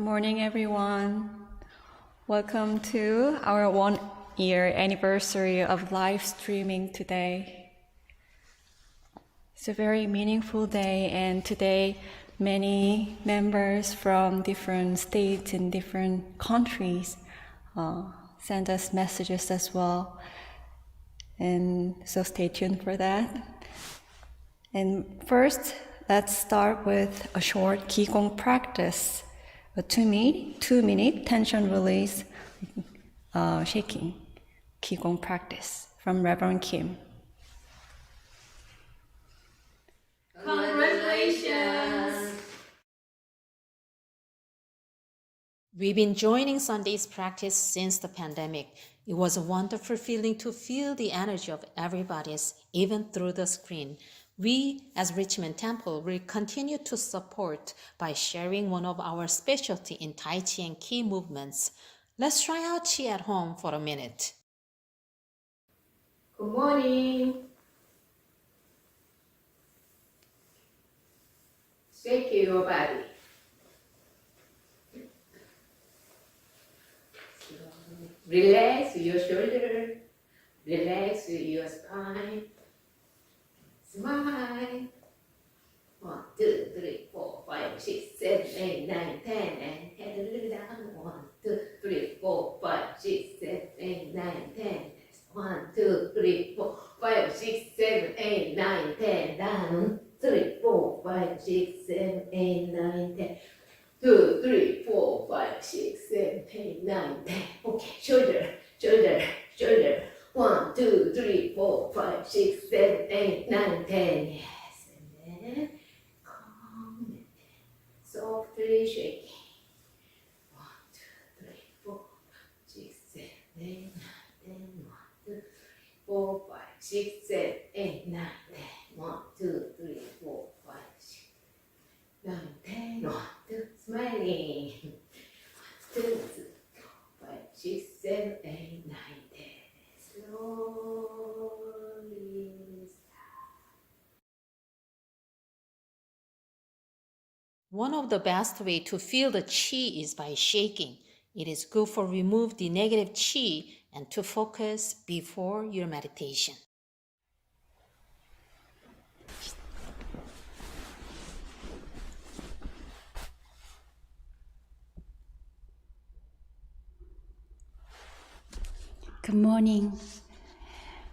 Good morning, everyone. Welcome to our 1-year anniversary of live streaming today. It's a very meaningful day, and today many members from different states and different countries send us messages as well. And so stay tuned for that. And first, let's start with a short Qi Gong practice, a 2-minute tension release shaking Qi Gong practice from Reverend Kim. Congratulations! We've been joining Sunday's practice since the pandemic. It was a wonderful feeling to feel the energy of everybody's, even through the screen. We, as Richmond Temple, will continue to support by sharing one of our specialty in Tai Chi and Qi movements. Let's try out Qi at home for a minute. Good morning. Shake your body. Relax your shoulder. Relax your spine. Smile. 1, 2, 3, 4, 5, 6, 7, 8, 9, 10, and head a little down. 1, 2, 3, 4, 5, 6, 7, 8, 9, 10. 1, 2, 3, 4, 5, 6, 7, 8, 9, 10. Down. 3, 4, 5, 6, 7, 8, 9, 10. 2, 3, 4, 5, 6, 7, 8, 9, 10. Okay, shoulder, shoulder, shoulder. 1, 2, 3, 4, 5, 6, 7, 8, 9, 10. Yes, and then calm and softly shaking. 1, 2, 3, 4, 6, 7, 8, 9, 10. 1, 2, 3, 4, 5, 6, 7, 8, 9, 10. 1, 2, 3, 4, 5, 6, 9, 10. 1, 2, smiling. 1, 2, 3, 4, 5, 6, 7, 8, 9, 10. Slowly stop. One of the best ways to feel the Qi is by shaking. It is good for remove the negative Qi and to focus before your meditation. Good morning.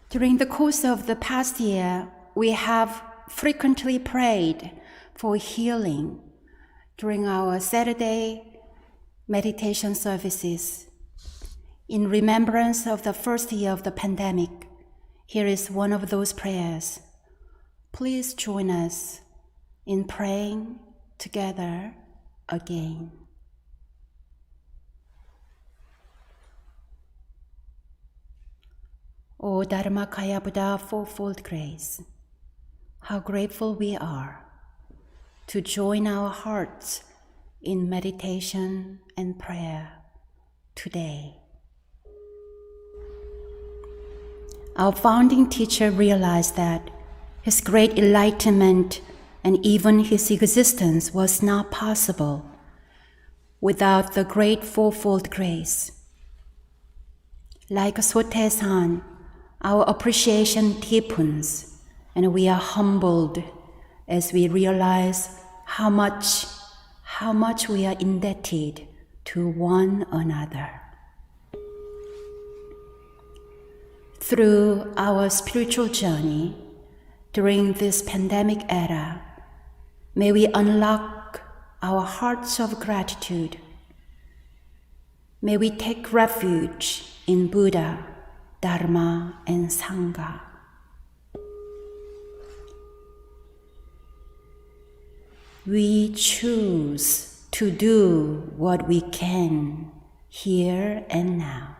During the course of the past year, we have frequently prayed for healing during our Saturday meditation services. In remembrance of the first year of the pandemic, here is one of those prayers. Please join us in praying together again. O Dharmakaya Buddha Fourfold Grace, how grateful we are to join our hearts in meditation and prayer today. Our founding teacher realized that his great enlightenment and even his existence was not possible without the great Fourfold Grace. Like Sote-san, our appreciation deepens, and we are humbled as we realize how much we are indebted to one another. Through our spiritual journey during this pandemic era, may we unlock our hearts of gratitude. May we take refuge in Buddha, Dharma, and Sangha. We choose to do what we can here and now.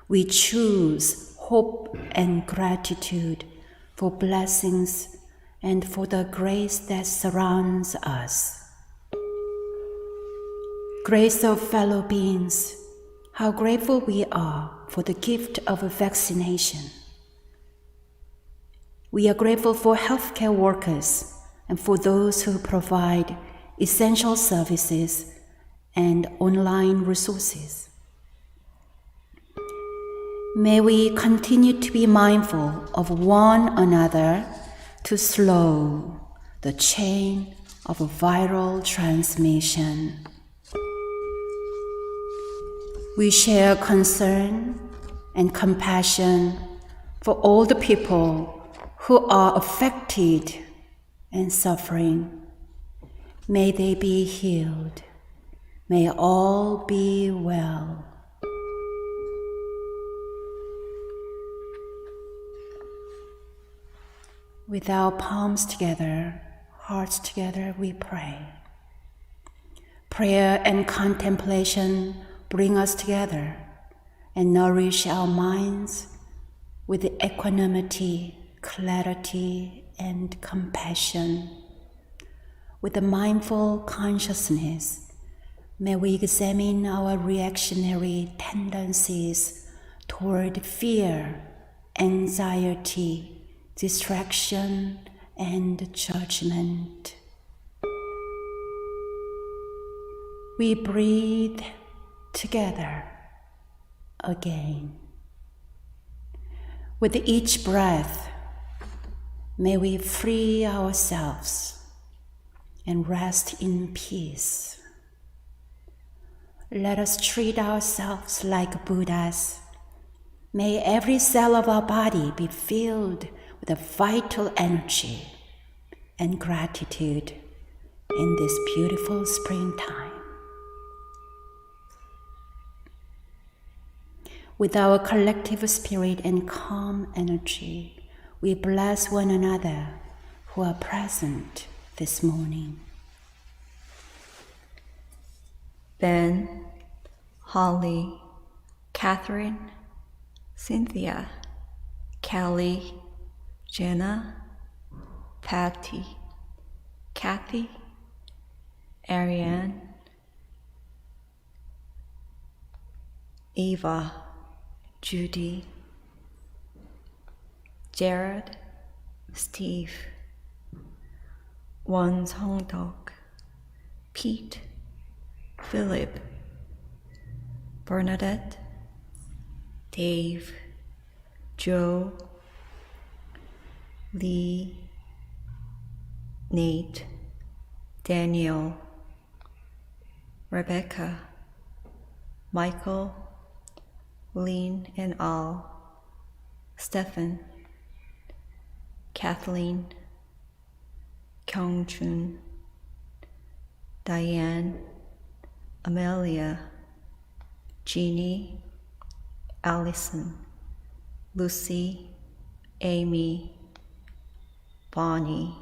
We choose hope and gratitude for blessings and for the grace that surrounds us. Grace of fellow beings, how grateful we are for the gift of vaccination. We are grateful for healthcare workers and for those who provide essential services and online resources. May we continue to be mindful of one another to slow the chain of viral transmission. We share concern and compassion for all the people who are affected and suffering. May they be healed. May all be well. With our palms together, hearts together, we pray. Prayer and contemplation bring us together and nourish our minds with equanimity, clarity, and compassion. With a mindful consciousness, may we examine our reactionary tendencies toward fear, anxiety, distraction, and judgment. We breathe together again. With each breath, may we free ourselves and rest in peace. Let us treat ourselves like Buddhas. May every cell of our body be filled with a vital energy and gratitude in this beautiful springtime. With our collective spirit and calm energy, we bless one another who are present this morning. Ben, Holly, Catherine, Cynthia, Kelly, Jenna, Patty, Kathy, Ariane, Eva, Judy, Jared, Steve, Won Song-dok, Pete, Philip, Bernadette, Dave, Joe, Lee, Nate, Daniel, Rebecca, Michael, Lynn and Al, Stephen, Kathleen, Kyungjun, Diane, Amelia, Jeannie, Allison, Lucy, Amy, Bonnie,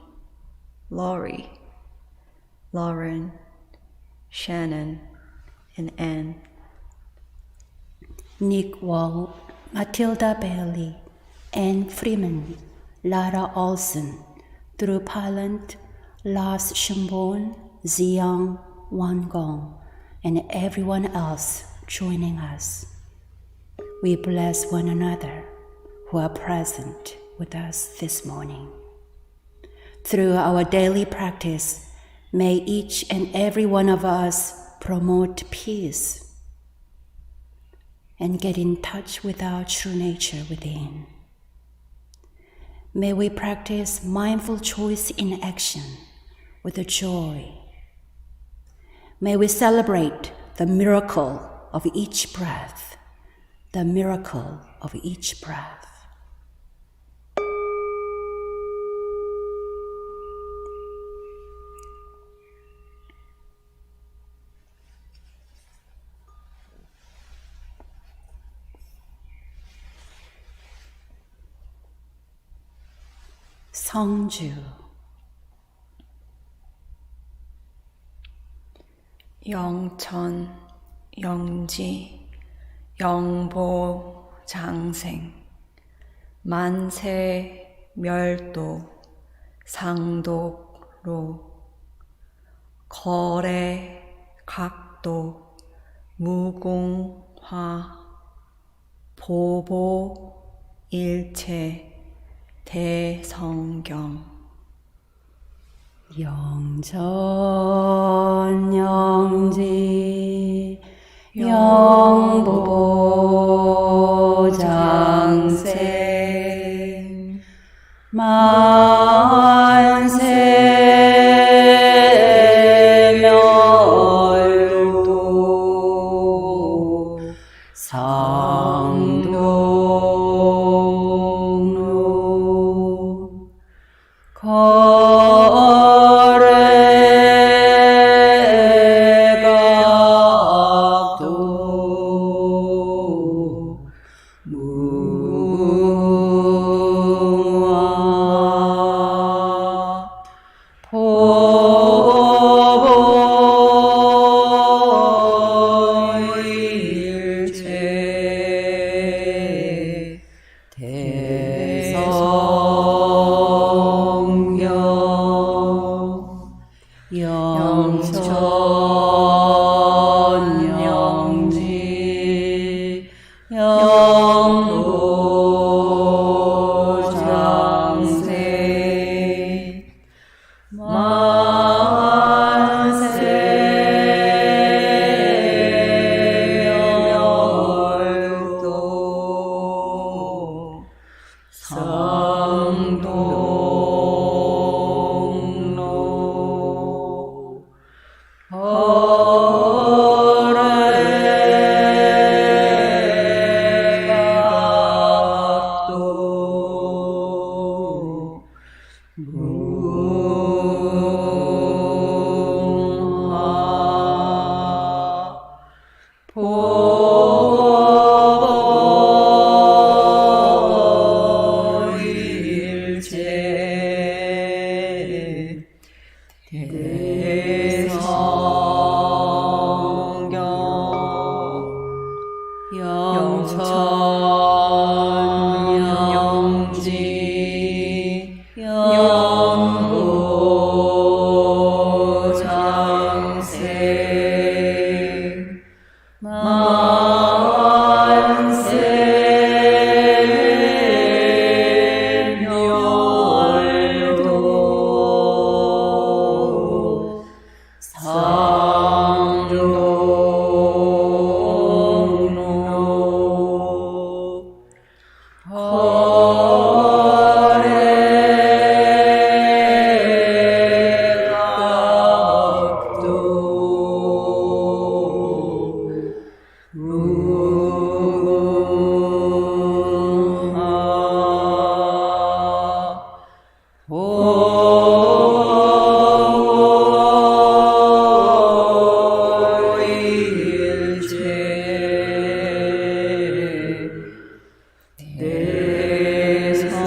Laurie, Lauren, Shannon, and Anne. Nick Wall, Matilda Bailey, Anne Freeman, Lara Olson, Drew Pallant, Lars Schambon, Ziyang Wangong, and everyone else joining us. We bless one another who are present with us this morning. Through our daily practice, may each and every one of us promote peace and get in touch with our true nature within. May we practice mindful choice in action with a joy. May we celebrate the miracle of each breath, the miracle of each breath. 성주. 영천, 영지, 영보, 장생, 만세, 멸도, 상독로, 거래, 각도, 무공화, 보보, 일체, 대성경. 영천영지 영보장생 만세멸도 상동로 거래각도 무궁화 포일체 대성경 영천영지 영도장생 만세멸도 상동로 거래각도 무궁화 포일체 대성경 영천영지 영도장생 만세멸도 상동로 거래각도 무궁화 포일체 대성경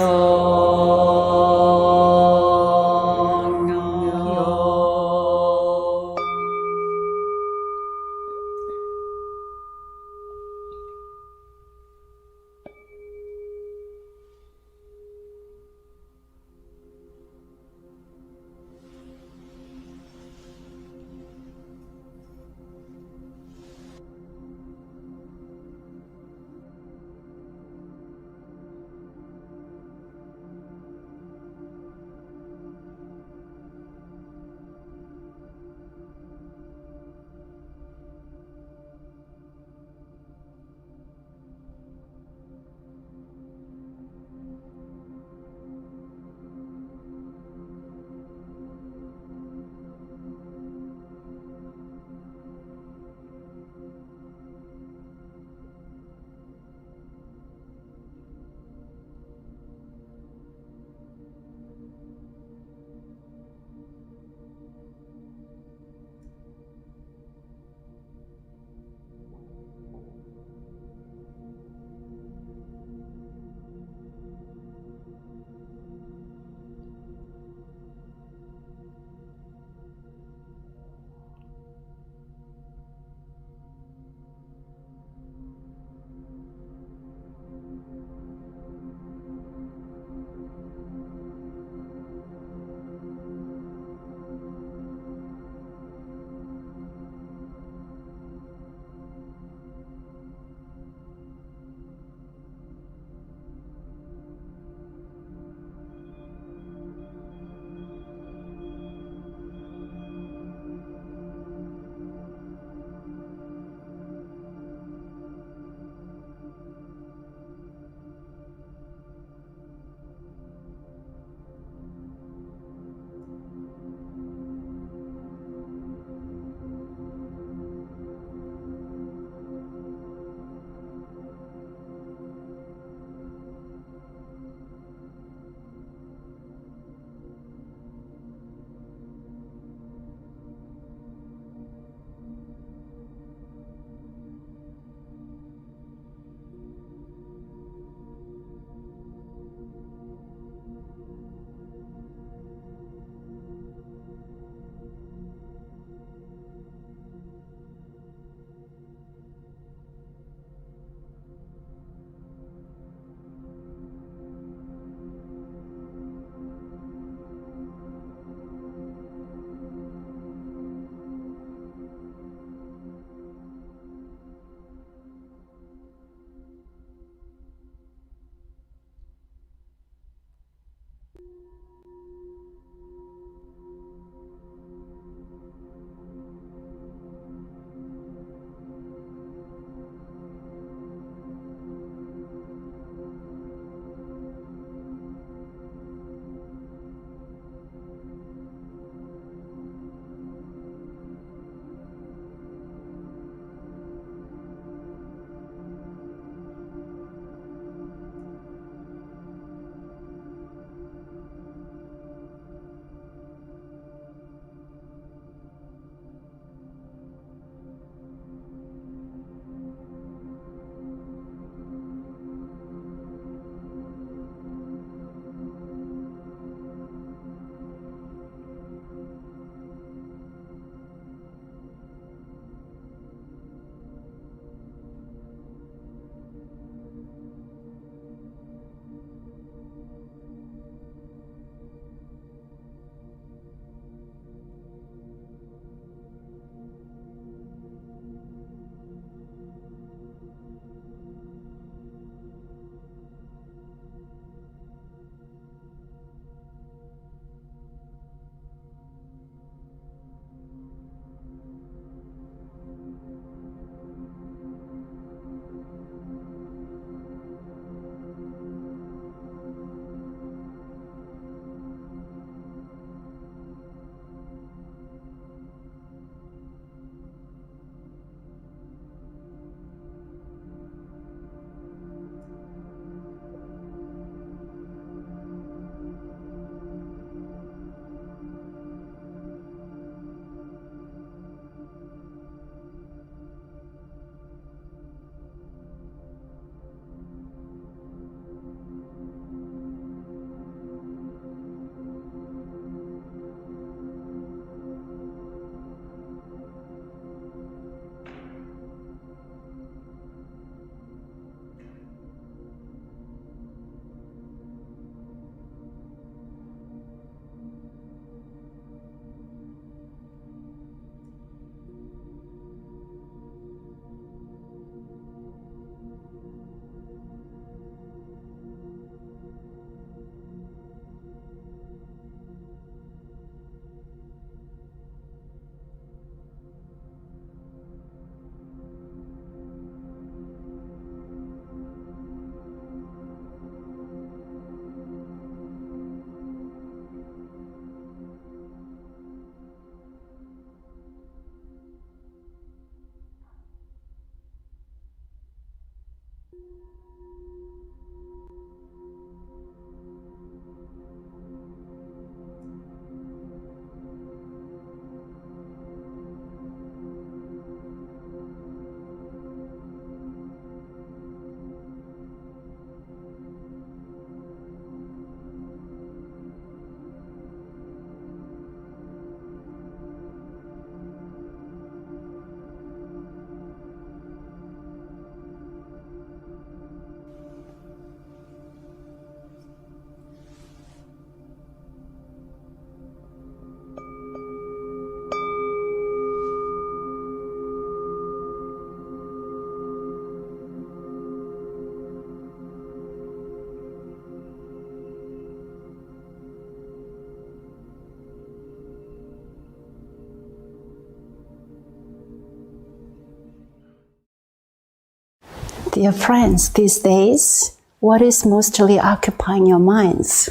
Dear friends, these days, what is mostly occupying your minds?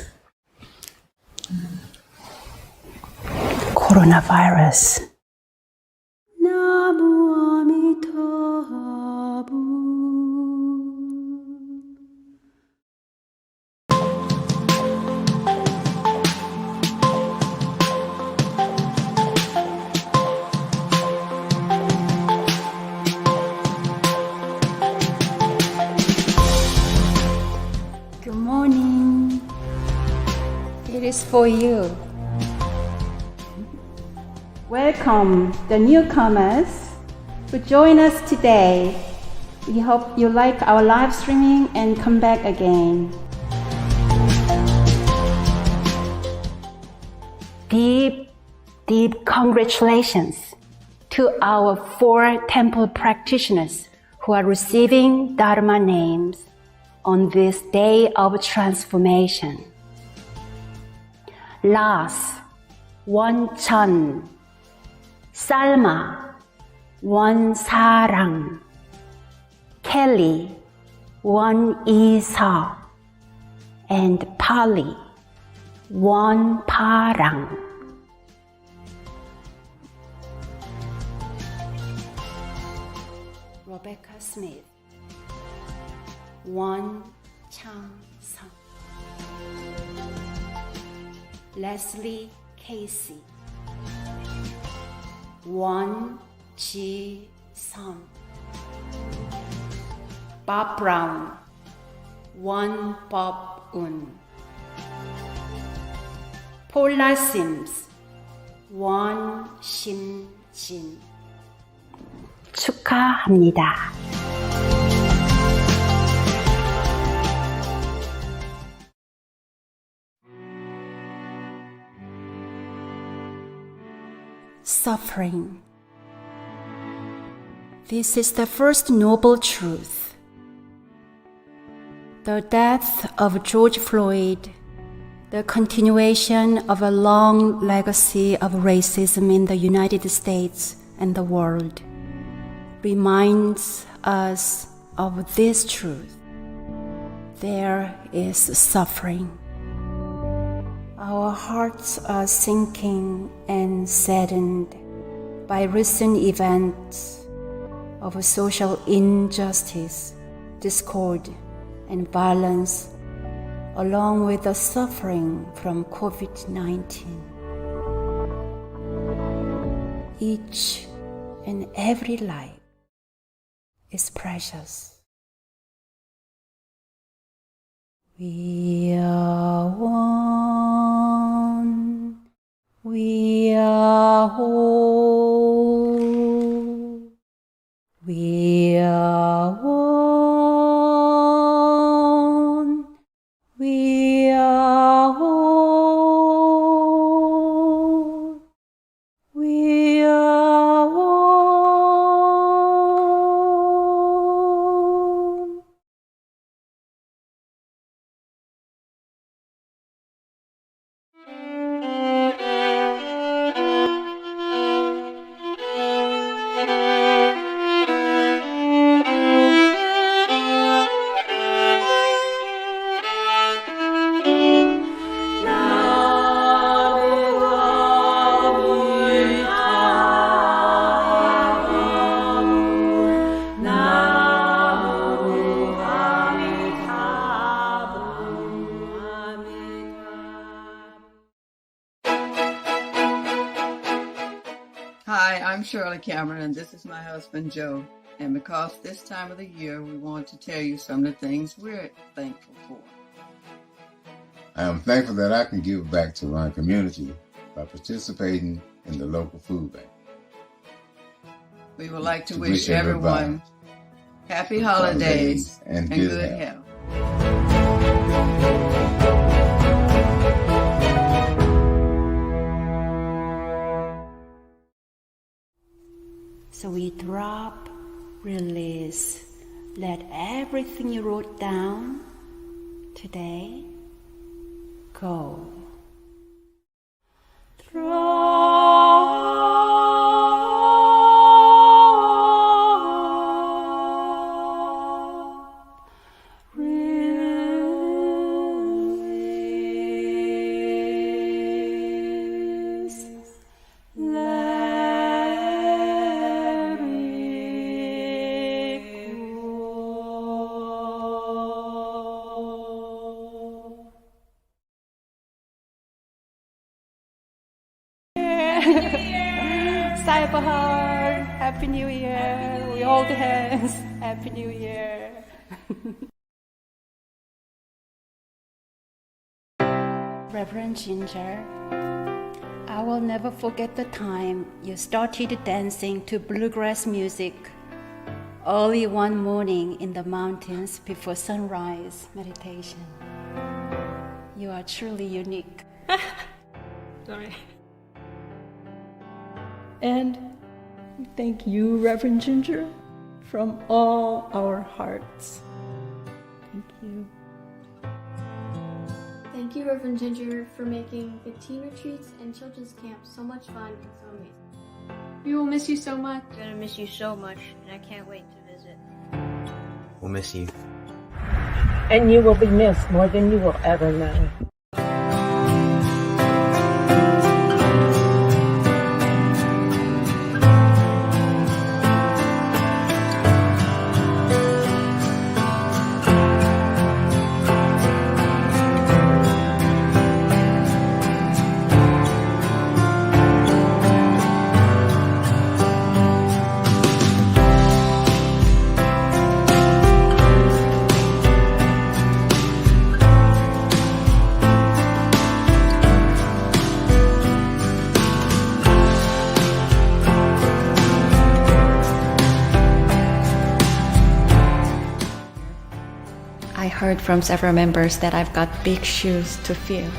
Coronavirus. Good morning. It is for you. Welcome the newcomers who join us today. We hope you like our live streaming and come back again. Deep congratulations to our 4 temple practitioners who are receiving Dharma names on this day of transformation. Lars, 원천, Salma, 원사랑, Kelly, 원이서, and Polly, 원파랑. Rebecca Smith, 원창성, Leslie Casey, 원지선, Bob Brown, 원법운, Paula Sims, 원심진. 축하합니다. Suffering. This is the first noble truth. The death of George Floyd, the continuation of a long legacy of racism in the United States and the world, reminds us of this truth. There is suffering. Our hearts are sinking and saddened by recent events of social injustice, discord, and violence, along with the suffering from COVID-19. Each and every life is precious. We are one, we are whole, we are one, we are whole, we are one. Hi, I'm Shirley Cameron, and this is my husband, Joe. And because this time of the year, we want to tell you some of the things we're thankful for. I am thankful that I can give back to my community by participating in the local food bank. We would like to wish everyone happy holidays and good health. So we drop, release, let everything you wrote down today go. Throw Sai Bahar. Happy New Year. We hold hands. Happy New Year. Reverend Ginger, I will never forget the time you started dancing to bluegrass music early one morning in the mountains before sunrise meditation. You are truly unique. Sorry. And thank you, Reverend Ginger, from all our hearts. Thank you. Thank you, Reverend Ginger, for making the teen retreats and children's camps so much fun and so amazing. We will miss you so much. I'm gonna miss you so much, and I can't wait to visit. We'll miss you. And you will be missed more than you will ever know. I heard from several members that I've got big shoes to fill.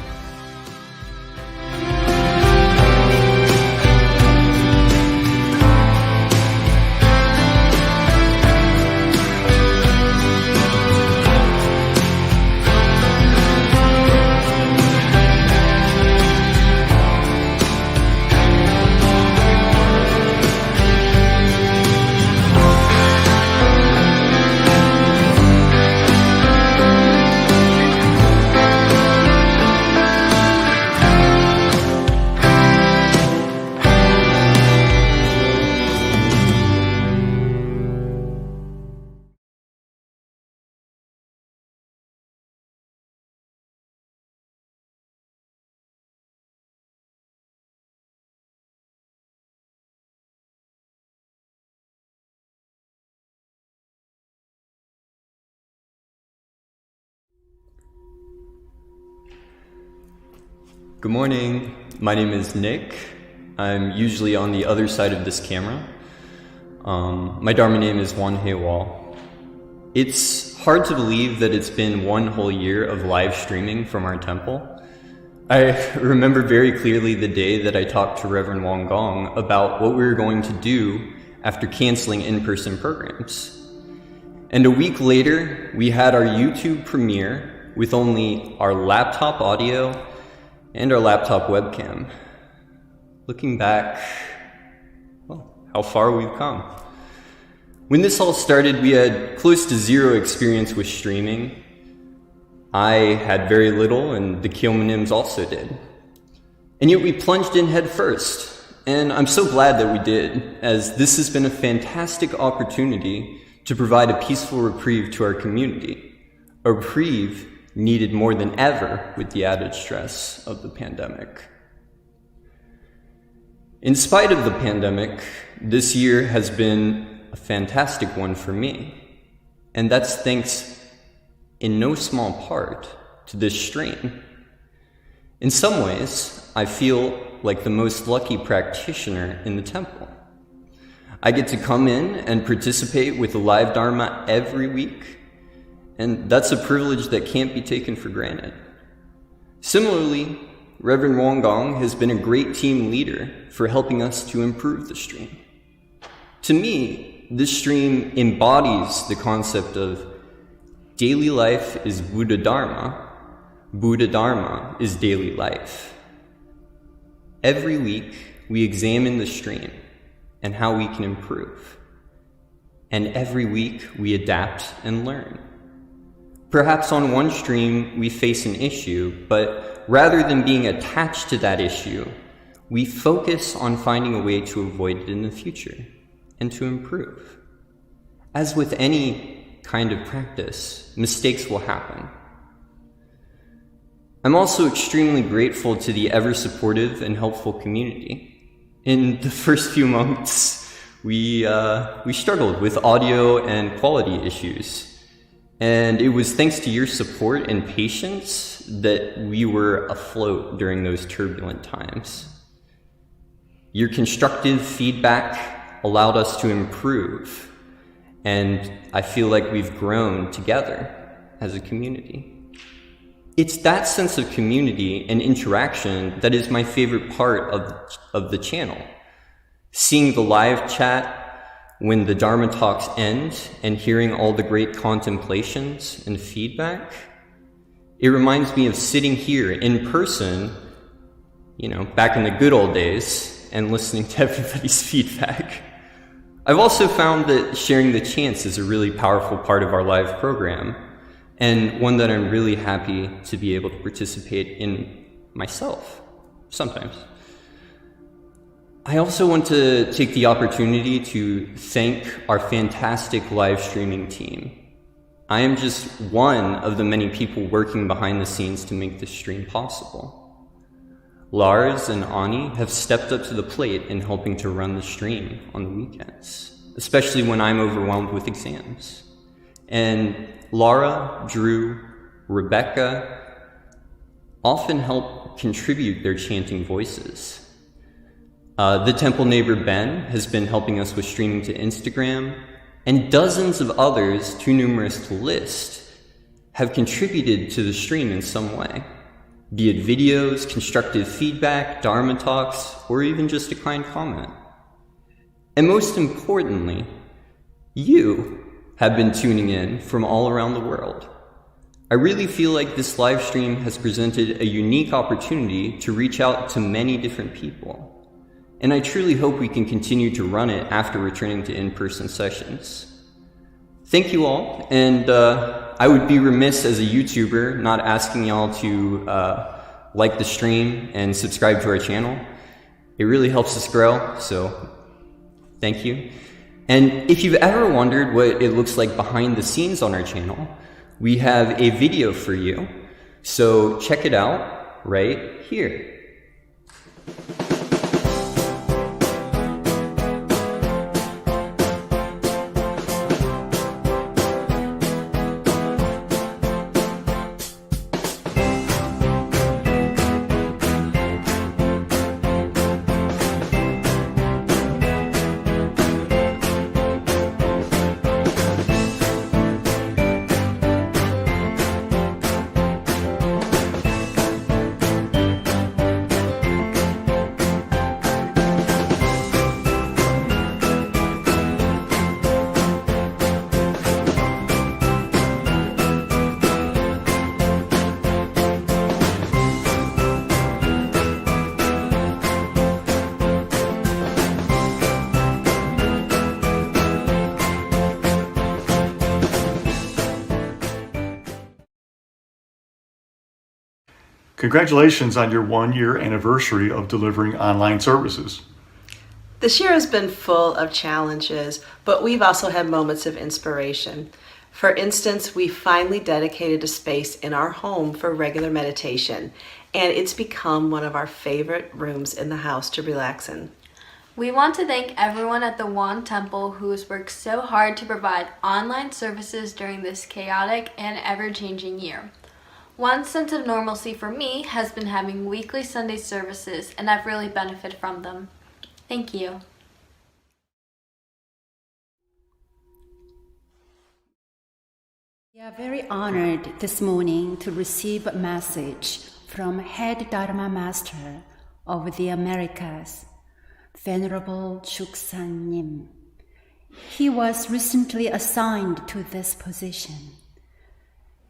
Good morning, my name is Nick. I'm usually on the other side of this camera. My Dharma name is Won. It's hard to believe that it's been one whole year of live streaming from our temple. I remember very clearly the day that I talked to Reverend Qi Gong about what we were going to do after canceling in-person programs. And a week later, we had our YouTube premiere with only our laptop audio and our laptop webcam. Looking back, well, how far we've come. When this all started, we had close to zero experience with streaming. I had very little, and the Kyomanims also did. And yet we plunged in head first, and I'm so glad that we did, as this has been a fantastic opportunity to provide a peaceful reprieve to our community, a reprieve needed more than ever with the added stress of the pandemic. In spite of the pandemic, this year has been a fantastic one for me, and that's thanks in no small part to this stream. In some ways, I feel like the most lucky practitioner in the temple. I get to come in and participate with the live Dharma every week, and that's a privilege that can't be taken for granted. Similarly, Reverend Qi Gong has been a great team leader for helping us to improve the stream. To me, this stream embodies the concept of daily life is Buddha Dharma is daily life. Every week, we examine the stream and how we can improve. And every week, we adapt and learn. Perhaps on one stream, we face an issue, but rather than being attached to that issue, we focus on finding a way to avoid it in the future and to improve. As with any kind of practice, mistakes will happen. I'm also extremely grateful to the ever-supportive and helpful community. In the first few months, we struggled with audio and quality issues. And it was thanks to your support and patience that we were afloat during those turbulent times. Your constructive feedback allowed us to improve, and I feel like we've grown together as a community. It's that sense of community and interaction that is my favorite part of the channel. Seeing the live chat when the Dharma Talks end and hearing all the great contemplations and feedback, it reminds me of sitting here in person, back in the good old days, and listening to everybody's feedback. I've also found that sharing the chants is a really powerful part of our live program, and one that I'm really happy to be able to participate in myself, sometimes. I also want to take the opportunity to thank our fantastic live streaming team. I am just one of the many people working behind the scenes to make this stream possible. Lars and Ani have stepped up to the plate in helping to run the stream on the weekends, especially when I'm overwhelmed with exams. And Laura, Drew, Rebecca often help contribute their chanting voices. The temple neighbor Ben has been helping us with streaming to Instagram, and dozens of others, too numerous to list, have contributed to the stream in some way, be it videos, constructive feedback, Dharma Talks, or even just a kind comment. And most importantly, you have been tuning in from all around the world. I really feel like this live stream has presented a unique opportunity to reach out to many different people. And I truly hope we can continue to run it after returning to in-person sessions. Thank you all, and I would be remiss as a YouTuber not asking y'all to like the stream and subscribe to our channel. It really helps us grow, so thank you. And if you've ever wondered what it looks like behind the scenes on our channel, we have a video for you, so check it out right here. Congratulations on your 1-year anniversary of delivering online services. This year has been full of challenges, but we've also had moments of inspiration. For instance, we finally dedicated a space in our home for regular meditation, and it's become one of our favorite rooms in the house to relax in. We want to thank everyone at the Won Temple who has worked so hard to provide online services during this chaotic and ever-changing year. One sense of normalcy for me has been having weekly Sunday services, and I've really benefited from them. Thank you. We are very honored this morning to receive a message from Head Dharma Master of the Americas, Venerable Chuksan-nim. He was recently assigned to this position.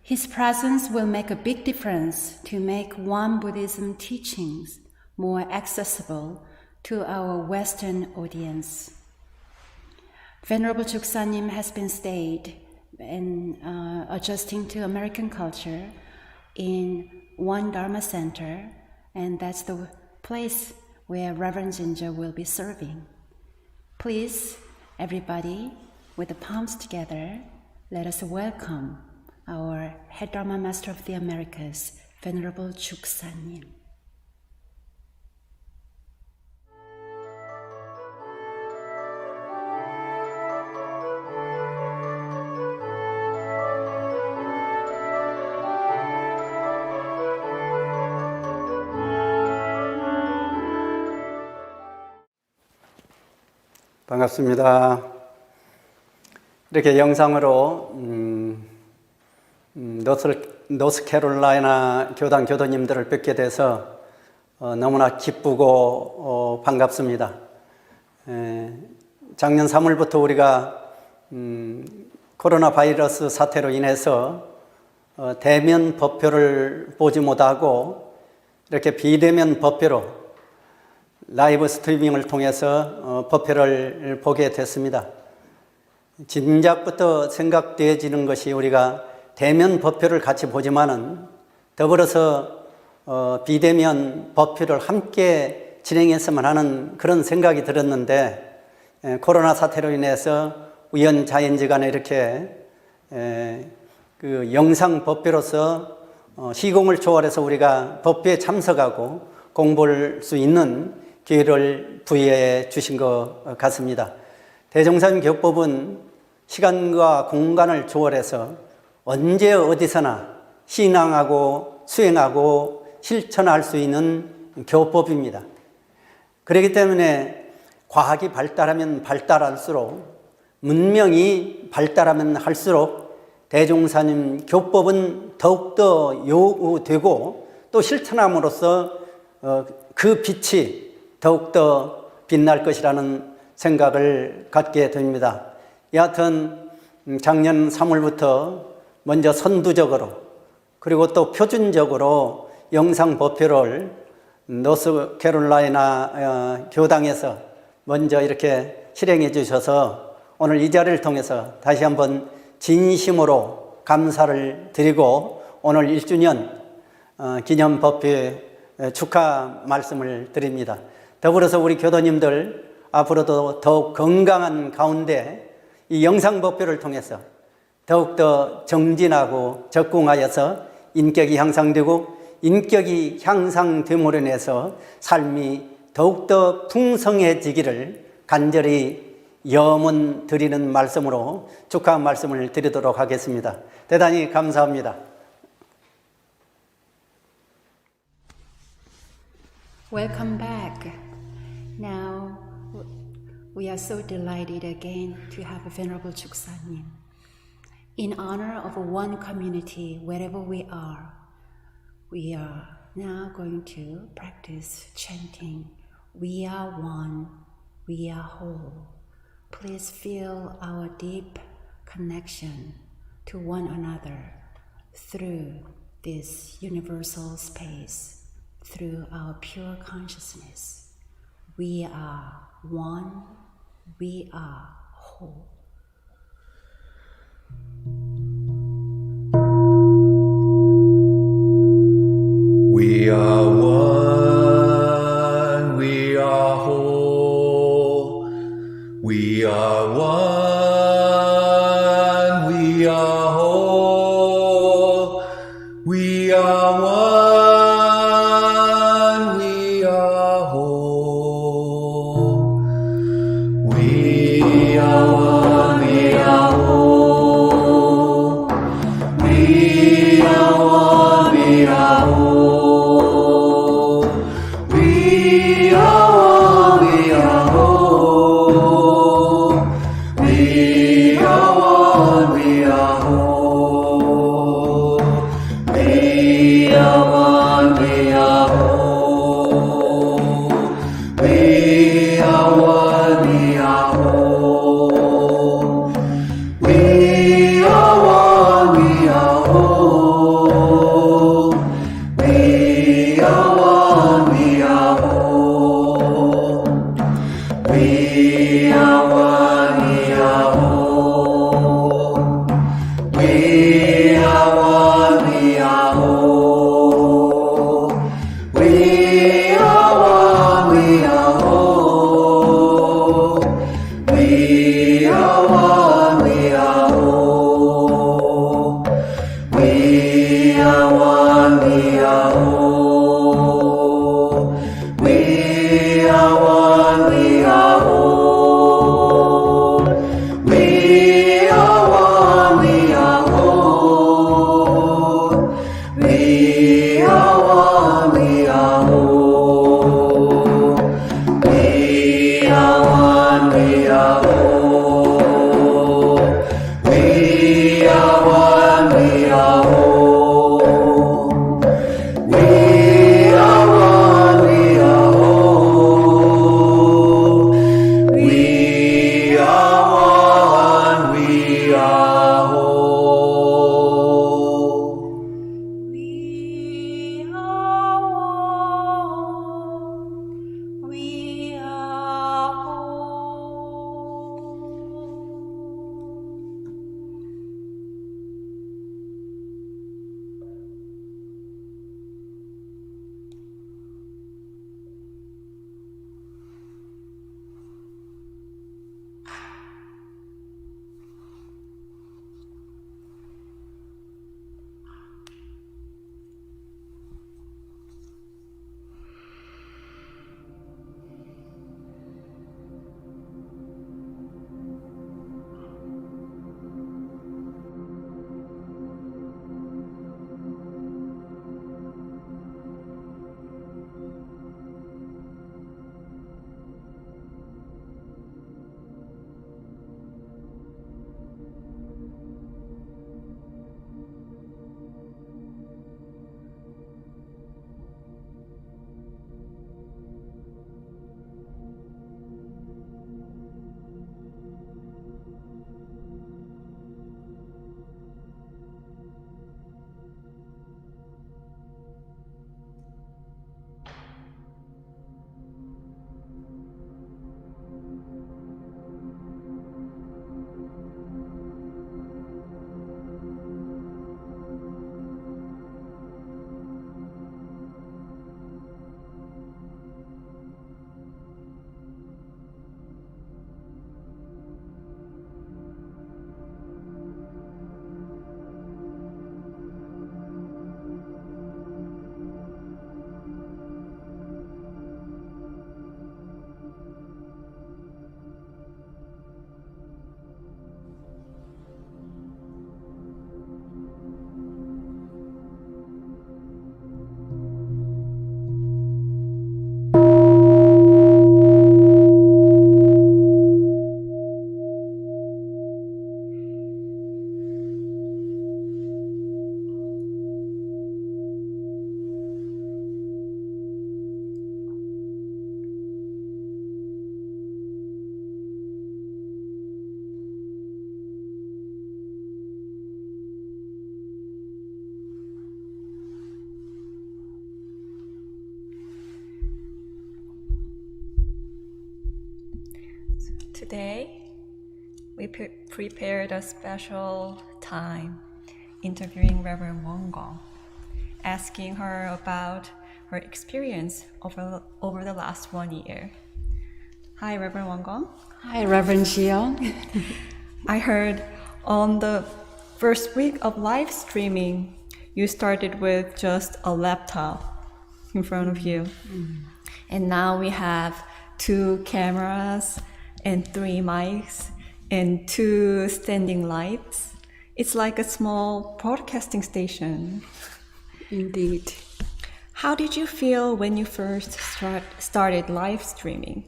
His presence will make a big difference to make Won Buddhism teachings more accessible to our Western audience. Venerable Chuksan-nim has been stayed in adjusting to American culture in One Dharma Center, and that's the place where Reverend Ginger will be serving. Please, everybody, with the palms together, let us welcome our Head Dharma Master of the Americas, Venerable Chuksan-nim. 반갑습니다. 이렇게 영상으로 노스캐롤라이나 교당 교도님들을 뵙게 돼서 너무나 기쁘고 반갑습니다. 작년 3월부터 우리가 코로나 바이러스 사태로 인해서 대면 법회를 보지 못하고 이렇게 비대면 법회로 라이브 스트리밍을 통해서 법회를 보게 됐습니다. 진작부터 생각되어지는 것이 우리가 대면 법회를 같이 보지만은 더불어서 비대면 법회를 함께 진행했으면 하는 그런 생각이 들었는데 코로나 사태로 인해서 우연자연지간에 이렇게 그 영상 법회로서 시공을 초월해서 우리가 법회에 참석하고 공부할 수 있는 기회를 부여해 주신 것 같습니다. 대종사님 교법은 시간과 공간을 초월해서 언제 어디서나 신앙하고 수행하고 실천할 수 있는 교법입니다. 그렇기 때문에 과학이 발달하면 발달할수록 문명이 발달하면 할수록 대종사님 교법은 더욱더 요구되고 또 실천함으로써 그 빛이 더욱더 빛날 것이라는 생각을 갖게 됩니다. 여하튼 작년 3월부터 먼저 선두적으로 그리고 또 표준적으로 영상 법회를 노스캐롤라이나 교당에서 먼저 이렇게 실행해 주셔서 오늘 이 자리를 통해서 다시 한번 진심으로 감사를 드리고 오늘 1주년 기념 법회 축하 말씀을 드립니다. 더불어서 우리 교도님들 앞으로도 더욱 건강한 가운데 이 영상 법회를 통해서 더욱더 정진하고 적궁하여서 인격이 향상되고 인격이 향상됨으로 인해서 삶이 더욱더 풍성해지기를 간절히 염원 드리는 말씀으로 축하 말씀을 드리도록 하겠습니다. 대단히 감사합니다. Welcome back. Now, we are so delighted again to have Venerable Chuksanim. In honor of one community, wherever we are now going to practice chanting, we are one, we are whole. Please feel our deep connection to one another through this universal space, through our pure consciousness. We are one, we are whole. We are one, we are whole. We are one, we are whole. We are one, we are whole. We are one, we are whole. We are one, we are whole. We are one, we are whole. today we prepared a special time interviewing Reverend Gong, asking her about her experience over the last 1 year. Hi, Reverend Gong. Hi, Reverend Qi Gong. I heard on the first week of live streaming, you started with just a laptop in front of you. And now we have 2 cameras and 3 mics and 2 standing lights. It's like a small broadcasting station. Indeed. How did you feel when you first started live streaming?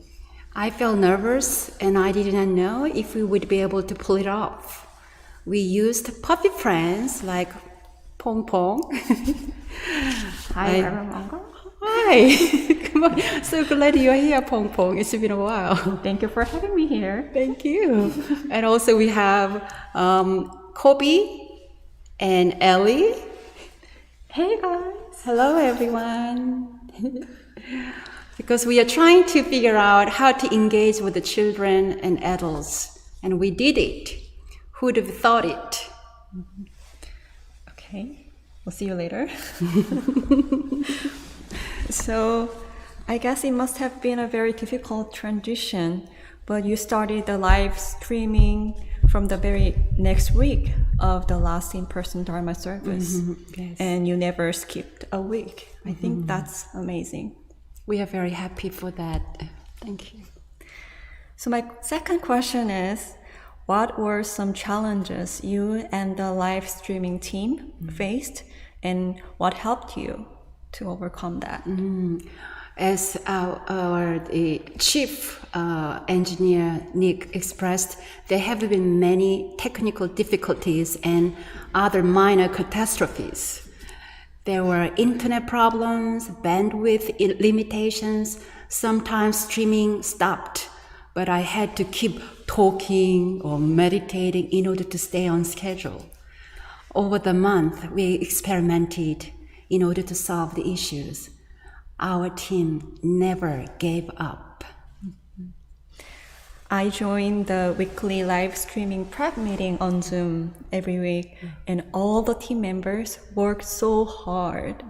I felt nervous and I did not know if we would be able to pull it off. We used puppy friends like Pong Pong. Hi, Reverend Gong. Hi. Come on. So glad you're here, Pong Pong. It's been a while. Thank you for having me here. Thank you. And also we have Kobe and Ellie. Hey guys. Hello everyone. Because we are trying to figure out how to engage with the children and adults. And we did it. Who'd have thought it? Okay, we'll see you later. So I guess it must have been a very difficult transition, but you started the live streaming from the very next week of the last in-person Dharma service. Yes. And you never skipped a week. I think that's amazing. We are very happy for that. Thank you. So my second question is, what were some challenges you and the live streaming team faced, and what helped you to overcome that? As our chief engineer, Nick, expressed, there have been many technical difficulties and other minor catastrophes. There were internet problems, bandwidth limitations, sometimes streaming stopped, but I had to keep talking or meditating in order to stay on schedule. Over the month, we experimented in order to solve the issues. Our team never gave up. I joined the weekly live streaming prep meeting on Zoom every week, and all the team members worked so hard.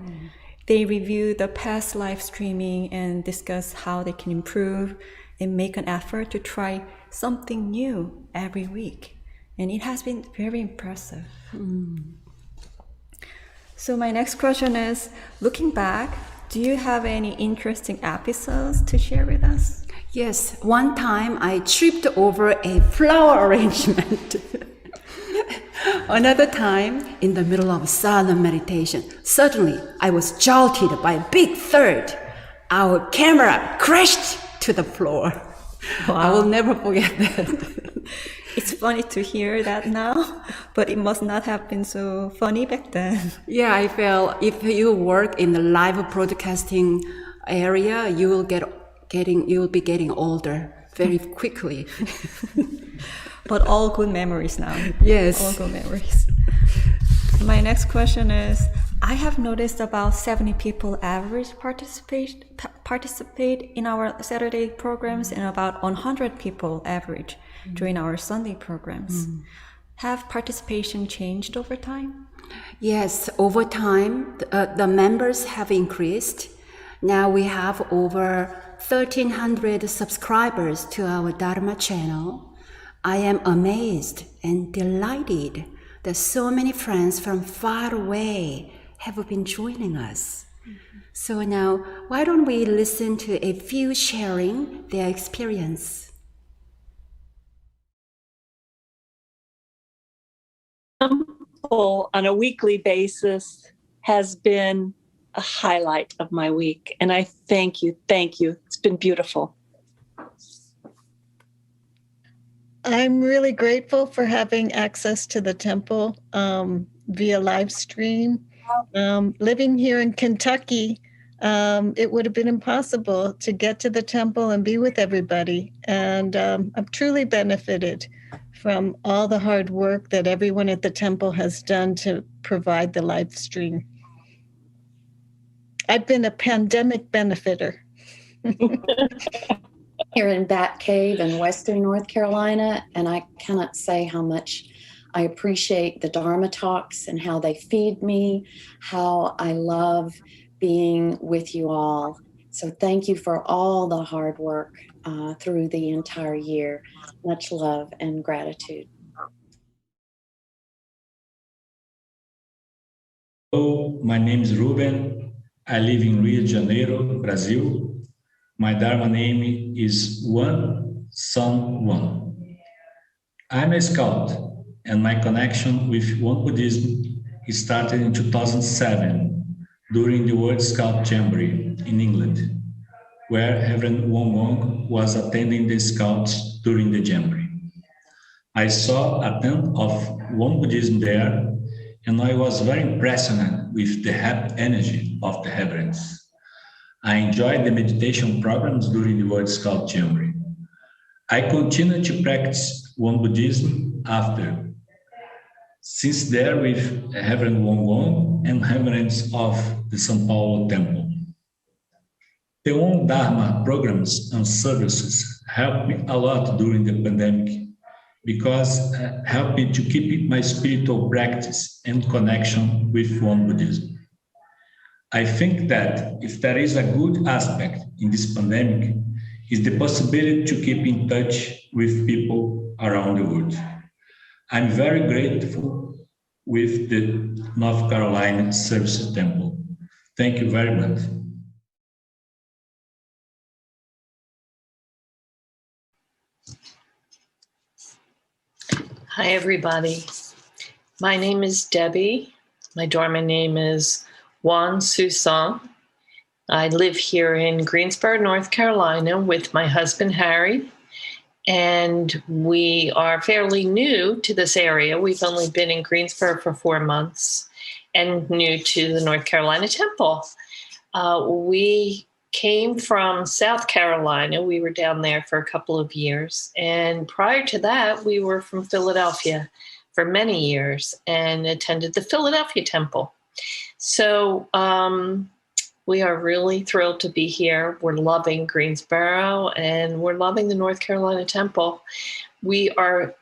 They review the past live streaming and discuss how they can improve and make an effort to try something new every week. And it has been very impressive. So my next question is, looking back, do you have any interesting episodes to share with us? Yes, one time I tripped over a flower arrangement. Another time, in the middle of silent meditation, suddenly I was jolted by a big thud. Our camera crashed to the floor. Wow. I will never forget that. It's funny to hear that now, but it must not have been so funny back then. Yeah, I felt if you work in the live broadcasting area, you will be getting older very quickly. But all good memories now. Yes. All good memories. My next question is, I have noticed about 70 people average participate in our Saturday programs and about 100 people average during our Sunday programs. Have participation changed over time? Yes, over time, the members have increased. Now we have over 1,300 subscribers to our Dharma channel. I am amazed and delighted that so many friends from far away have been joining us. So now, why don't we listen to a few sharing their experience? Temple on a weekly basis has been a highlight of my week, and I thank you. It's been beautiful. I'm really grateful for having access to the temple via live stream. Living here in Kentucky, it would have been impossible to get to the temple and be with everybody. And I've truly benefited from all the hard work that everyone at the temple has done to provide the live stream. I've been a pandemic benefiter. here in Bat Cave in Western North Carolina, and I cannot say how much I appreciate the Dharma Talks and how they feed me, how I love being with you all. So thank you for all the hard work through the entire year. Much love and gratitude. Hello, my name is Ruben. I live in Rio de Janeiro, Brazil. My Dharma name is One Sun One. I'm a scout, and my connection with Won Buddhism started in 2007 during the World Scout Jamboree in England, where Reverend Won Wong was attending the Scouts during the Jamboree. I saw a ton of Won Buddhism there, and I was very impressed with the happy energy of the Reverends. I enjoyed the meditation programs during the World Scout Jamboree. I continued to practice Won Buddhism after, since there with Reverend Won Won and Reverends of the São Paulo Temple. The Won Dharma programs and services helped me a lot during the pandemic because it helped me to keep my spiritual practice and connection with Won Buddhism. I think that if there is a good aspect in this pandemic, is the possibility to keep in touch with people around the world. I'm very grateful with the North Carolina Service Temple. Thank you very much. Hi, everybody. My name is Debbie. My Dharma name is Juan Susan. I live here in Greensboro, North Carolina with my husband, Harry, and we are fairly new to this area. We've only been in Greensboro for 4 months and new to the North Carolina Temple. We came from South Carolina. We were down there for a couple of years. And prior to that, we were from Philadelphia for many years and attended the Philadelphia Temple. So we are really thrilled to be here. We're loving Greensboro and we're loving the North Carolina Temple. We are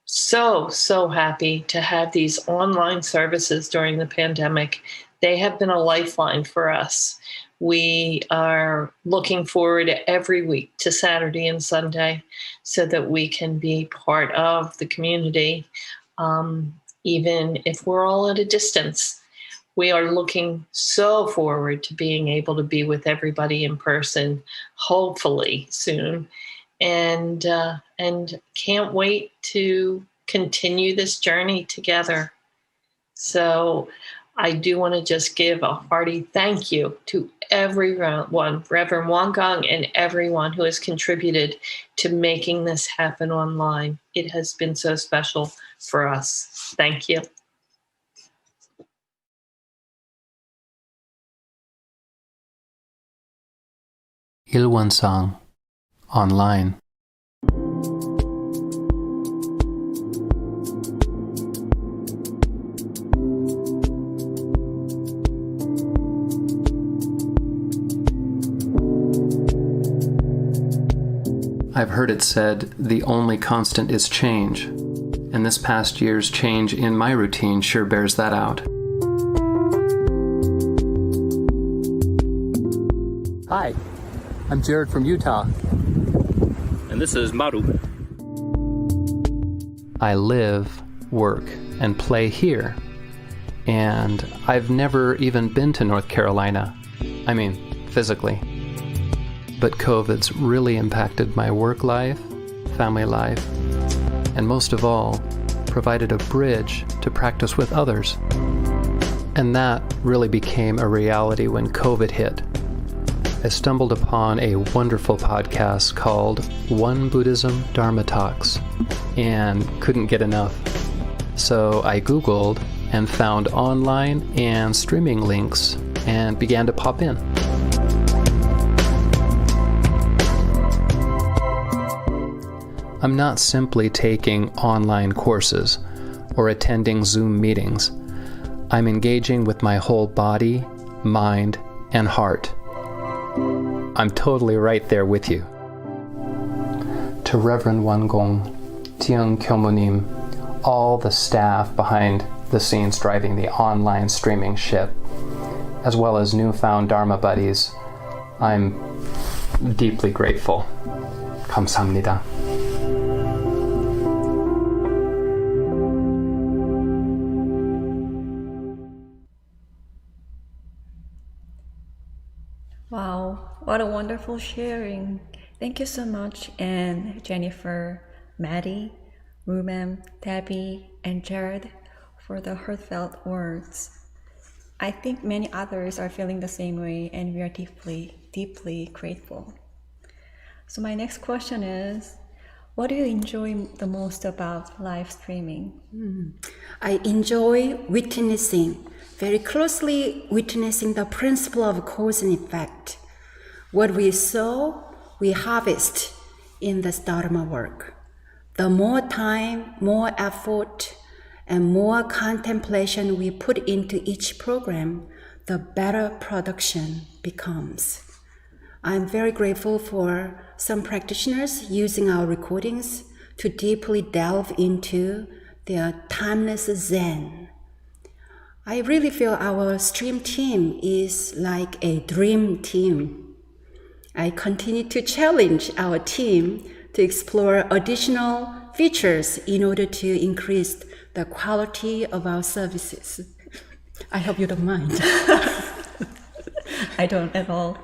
so happy to have these online services during the pandemic. They have been a lifeline for us. We are looking forward every week to Saturday and Sunday so that we can be part of the community, even if we're all at a distance. We are looking so forward to being able to be with everybody in person, hopefully soon, and can't wait to continue this journey together. So I do want to just give a hearty thank you to everyone, Reverend Won Gong and everyone who has contributed to making this happen online. It has been so special for us. Thank you. Ilwansang online. I've heard it said the only constant is change, and this past year's change in my routine sure bears that out. Hi, I'm Jared from Utah. And this is Maru. I live, work, and play here. And I've never even been to North Carolina. I mean, physically. But COVID's really impacted my work life, family life, and most of all, provided a bridge to practice with others. And that really became a reality when COVID hit. I stumbled upon a wonderful podcast called One Buddhism Dharma Talks and couldn't get enough. So I Googled and found online and streaming links and began to pop in. I'm not simply taking online courses or attending Zoom meetings. I'm engaging with my whole body, mind, and heart. I'm totally right there with you. to Reverend Gong, Tiong Kyomunim, all the staff behind the scenes driving the online streaming ship, as well as newfound Dharma buddies, I'm deeply grateful. 감사합니다. Wow, what a wonderful sharing. Thank you so much, and Jennifer, Maddie, Ruben, Debbie, and Jared for the heartfelt words. I think many others are feeling the same way, and we are deeply, deeply grateful. So my next question is, what do you enjoy the most about live streaming? I enjoy very closely witnessing the principle of cause and effect. What we sow, we harvest in this Dharma work. The more time, more effort, and more contemplation we put into each program, the better production becomes. I'm very grateful for some practitioners using our recordings to deeply delve into their timeless Zen. I really feel our stream team is like a dream team. I continue to challenge our team to explore additional features in order to increase the quality of our services. I hope you don't mind. I don't at all.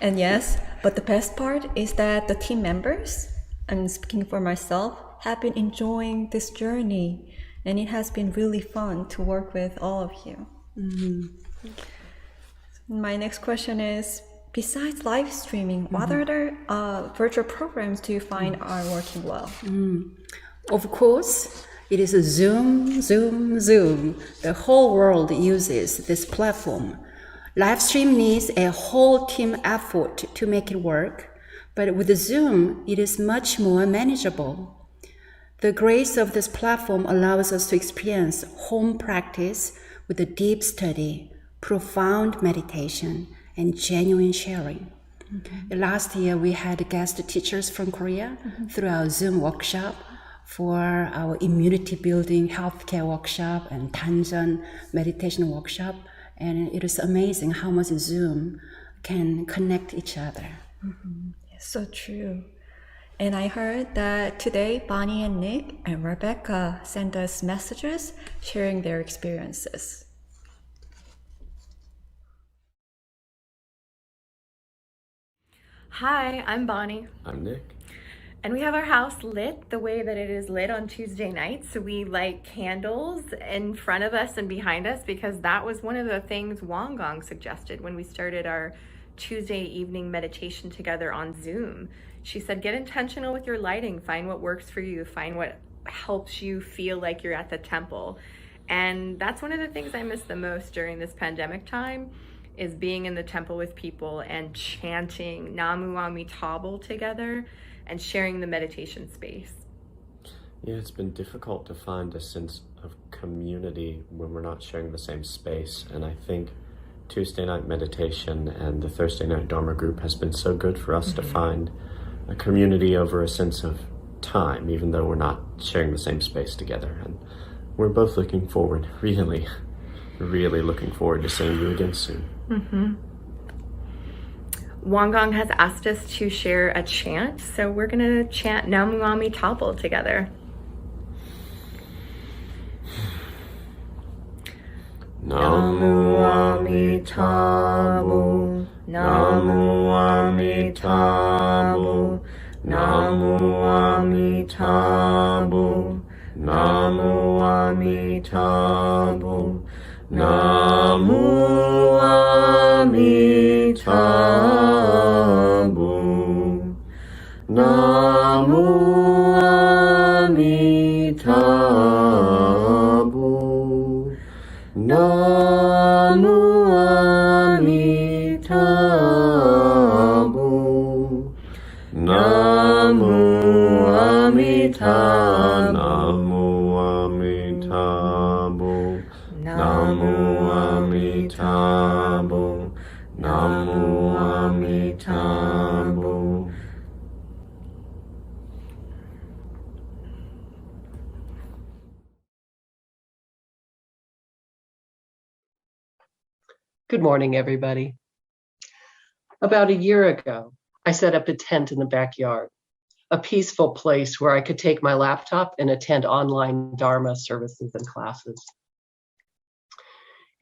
And yes, but the best part is that the team members, I'm speaking for myself, have been enjoying this journey, and it has been really fun to work with all of you. My next question is, besides live streaming, what other virtual programs do you find are working well? Of course, it is a Zoom. The whole world uses this platform. Live stream needs a whole team effort to make it work, but with Zoom, it is much more manageable. The grace of this platform allows us to experience home practice with a deep study, profound meditation, and genuine sharing. Last year, we had guest teachers from Korea through our Zoom workshop for our immunity building healthcare workshop and Tanjan meditation workshop. And it is amazing how much Zoom can connect each other. So true. And I heard that today Bonnie and Nick and Rebecca sent us messages sharing their experiences. Hi, I'm Bonnie. I'm Nick. And we have our house lit the way that it is lit on Tuesday nights. So we light candles in front of us and behind us because that was one of the things Gong suggested when we started our Tuesday evening meditation together on Zoom. She said, get intentional with your lighting, find what works for you, find what helps you feel like you're at the temple. And that's one of the things I miss the most during this pandemic time, is being in the temple with people and chanting Namu Amitabha together and sharing the meditation space. Yeah, it's been difficult to find a sense of community when we're not sharing the same space. And I think Tuesday night meditation and the Thursday night Dharma group has been so good for us to find a community over a sense of time, even though we're not sharing the same space together. And we're both looking forward, really looking forward to seeing you again soon. Gong has asked us to share a chant, so we're gonna chant Namu Amitabha together. Namu Amitabha, Namu Amitabha, Namu Amitabha, Namu Amitabha, Namu Amitabha, Namu Amitabha, Namu Amitabha, Namu Amitabha, Namu Amitabha, Namu Amitabha, Namu Amitabha. Good morning, everybody. About a year ago, I set up a tent in the backyard, a peaceful place where I could take my laptop and attend online Dharma services and classes.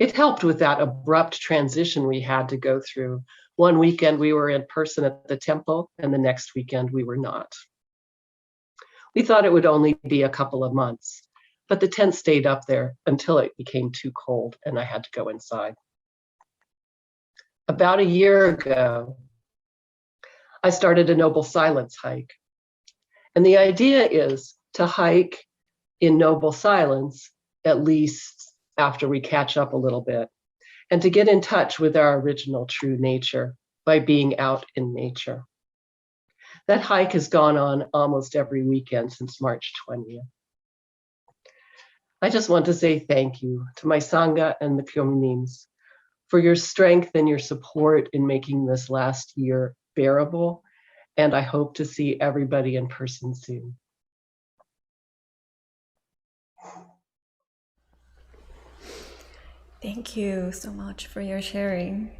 It helped with that abrupt transition we had to go through. One weekend we were in person at the temple, and the next weekend we were not. We thought it would only be a couple of months, but the tent stayed up there until it became too cold and I had to go inside. About a year ago, I started a Noble Silence hike. And the idea is to hike in noble silence, at least after we catch up a little bit, and to get in touch with our original true nature by being out in nature. That hike has gone on almost every weekend since March 20th. I just want to say thank you to my Sangha and the Kyomnims for your strength and your support in making this last year bearable, and I hope to see everybody in person soon. Thank you so much for your sharing.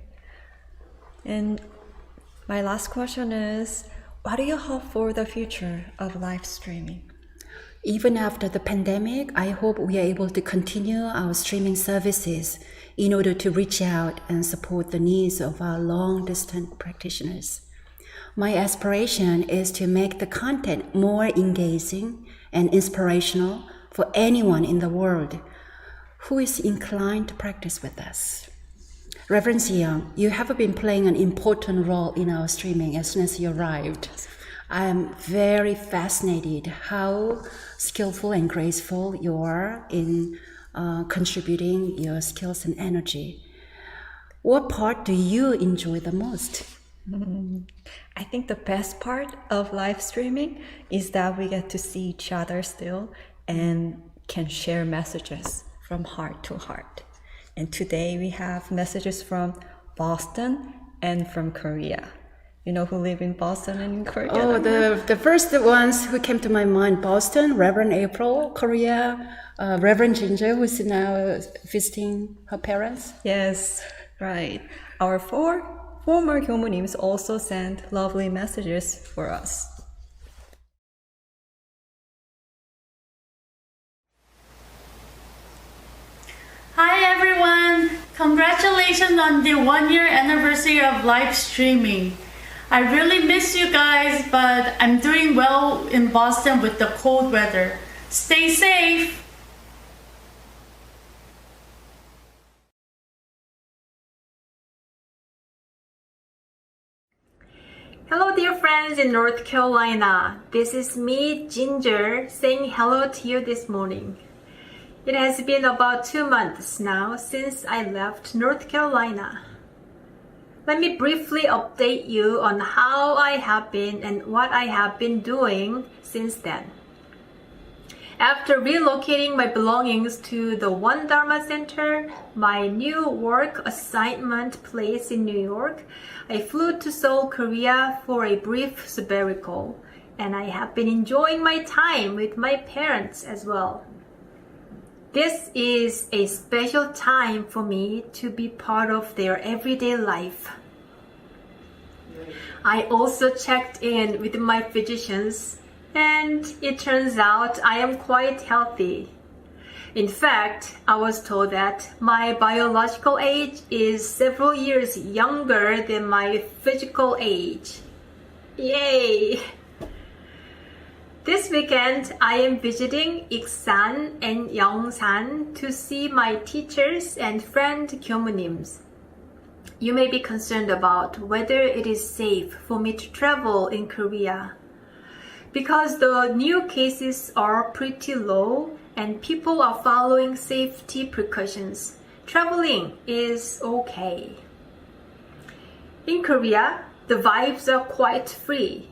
And my last question is, what do you hope for the future of live streaming? Even after the pandemic, I hope we are able to continue our streaming services in order to reach out and support the needs of our long-distance practitioners. My aspiration is to make the content more engaging and inspirational for anyone in the world who is inclined to practice with us. Reverend Young, you have been playing an important role in our streaming as soon as you arrived. I am very fascinated how skillful and graceful you are in contributing your skills and energy. What part do you enjoy the most? I think the best part of live streaming is that we get to see each other still and can share messages from heart to heart. And today we have messages from Boston and from Korea. You know who live in Boston and in Korea? Oh, the first ones who came to my mind, Boston, Reverend April, Korea, Reverend Ginger, who's now visiting her parents. Yes, right. Our four former Kyomnims also sent lovely messages for us. Hi everyone! Congratulations on the 1-year anniversary of live streaming. I really miss you guys, but I'm doing well in Boston with the cold weather. Stay safe! Hello dear friends in North Carolina. This is me, Ginger, saying hello to you this morning. It has been about 2 months now since I left North Carolina. Let me briefly update you on how I have been and what I have been doing since then. After relocating my belongings to the One Dharma Center, my new work assignment place in New York, I flew to Seoul, Korea for a brief sabbatical, and I have been enjoying my time with my parents as well. This is a special time for me to be part of their everyday life. I also checked in with my physicians, and it turns out I am quite healthy. In fact, I was told that my biological age is several years younger than my physical age. Yay! This weekend, I am visiting Iksan and Yongsan to see my teachers and friend Kyomnims. You may be concerned about whether it is safe for me to travel in Korea. Because the new cases are pretty low and people are following safety precautions, traveling is okay. In Korea, the vibes are quite free.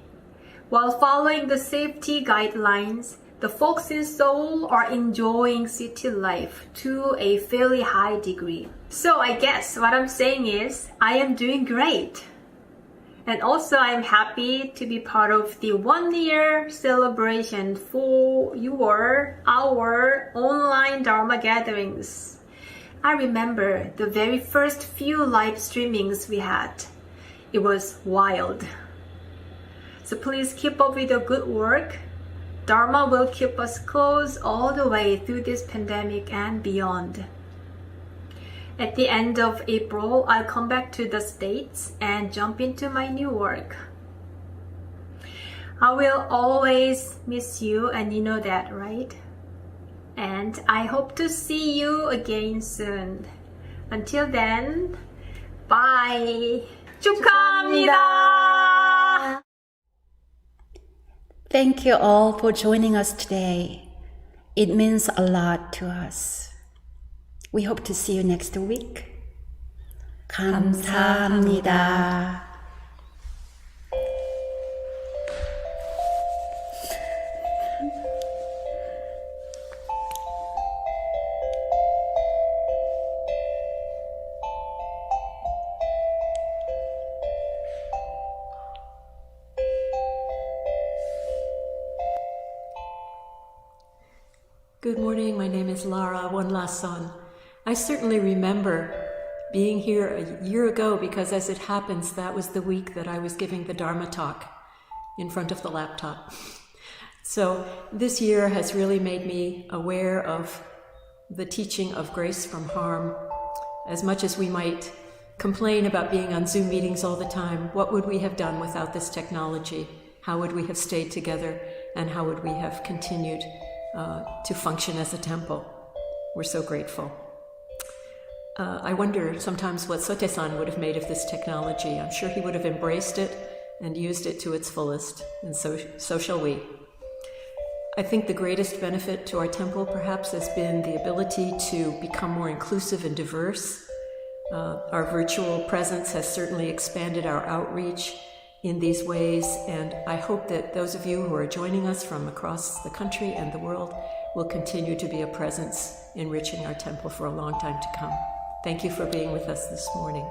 While following the safety guidelines, the folks in Seoul are enjoying city life to a fairly high degree. So I guess what I'm saying is, I am doing great. And also I'm happy to be part of the 1-year celebration for our online Dharma gatherings. I remember the very first few live streamings we had. It was wild. So please keep up with the good work. Dharma will keep us close all the way through this pandemic and beyond. At the end of April, I'll come back to the States and jump into my new work. I will always miss you, and you know that, right? And I hope to see you again soon. Until then, bye! 축하합니다! Thank you all for joining us today. It means a lot to us. We hope to see you next week. 감사합니다. Good morning, my name is Lara, one last son. I certainly remember being here a year ago because as it happens, that was the week that I was giving the Dharma Talk in front of the laptop. So this year has really made me aware of the teaching of grace from harm. As much as we might complain about being on Zoom meetings all the time, what would we have done without this technology? How would we have stayed together? And how would we have continued to function as a temple? We're so grateful. I wonder sometimes what Sote-san would have made of this technology. I'm sure he would have embraced it and used it to its fullest, and so shall we. I think the greatest benefit to our temple perhaps has been the ability to become more inclusive and diverse. Our virtual presence has certainly expanded our outreach in these ways, and I hope that those of you who are joining us from across the country and the world will continue to be a presence enriching our temple for a long time to come. Thank you for being with us this morning.